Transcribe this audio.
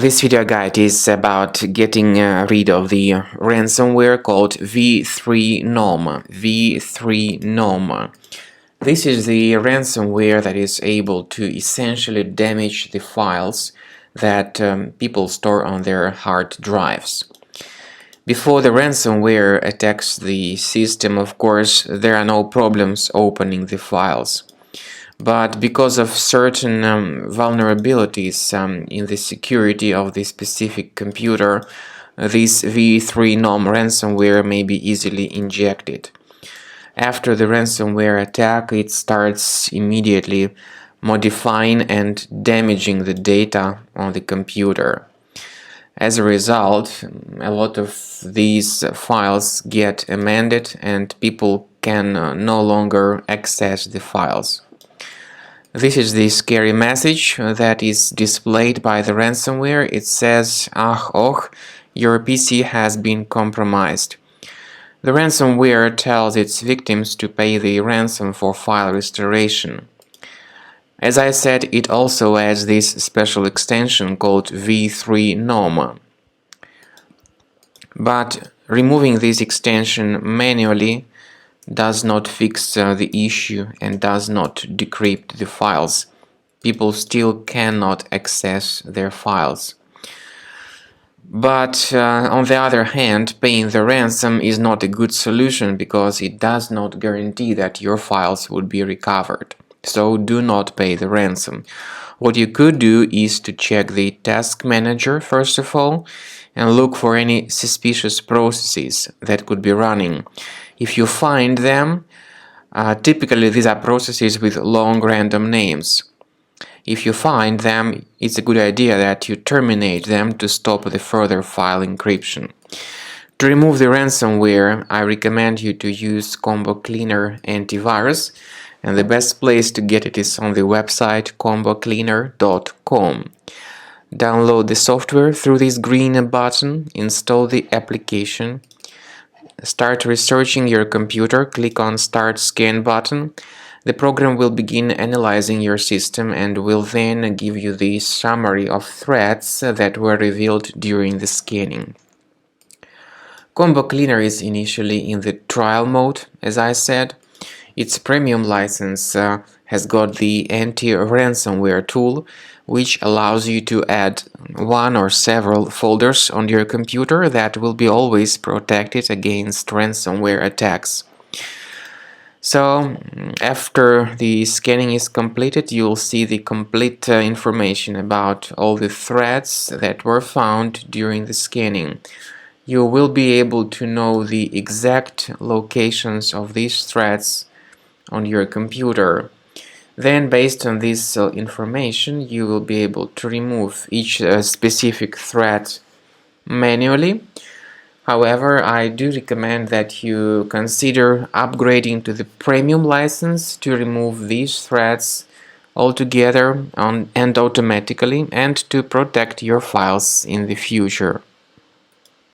This video guide is about getting rid of the ransomware called V3NOM. V3NOM. This is the ransomware that is able to essentially damage the files that people store on their hard drives. Before the ransomware attacks the system, of course, there are no problems opening the files. But because of certain vulnerabilities in the security of the specific computer, this V3NOM ransomware may be easily injected. After the ransomware attack, it starts immediately modifying and damaging the data on the computer. As a result, a lot of these files get amended and people can no longer access the files. This is the scary message that is displayed by the ransomware. It says, your PC has been compromised. The ransomware tells its victims to pay the ransom for file restoration. As I said, it also adds this special extension called V3NOM. But removing this extension manually does not fix the issue and does not decrypt the files. People still cannot access their files. But on the other hand, paying the ransom is not a good solution because it does not guarantee that your files would be recovered. So do not pay the ransom. What you could do is to check the task manager first of all and look for any suspicious processes that could be running. If you find them, typically these are processes with long random names. If you find them, it's a good idea that you terminate them to stop the further file encryption. To remove the ransomware, I recommend you to use Combo Cleaner antivirus, and the best place to get it is on the website combocleaner.com. Download the software through this green button, install the application, start researching your computer, click on Start Scan button. The program will begin analyzing your system and will then give you the summary of threats that were revealed during the scanning. Combo Cleaner is initially in the trial mode, as I said. Its premium license has got the anti-ransomware tool, which allows you to add one or several folders on your computer that will be always protected against ransomware attacks. So, after the scanning is completed, you'll see the complete information about all the threats that were found during the scanning. You will be able to know the exact locations of these threats on your computer. Then, based on this information, you will be able to remove each specific threat manually. However, I do recommend that you consider upgrading to the premium license to remove these threats altogether and automatically, and to protect your files in the future.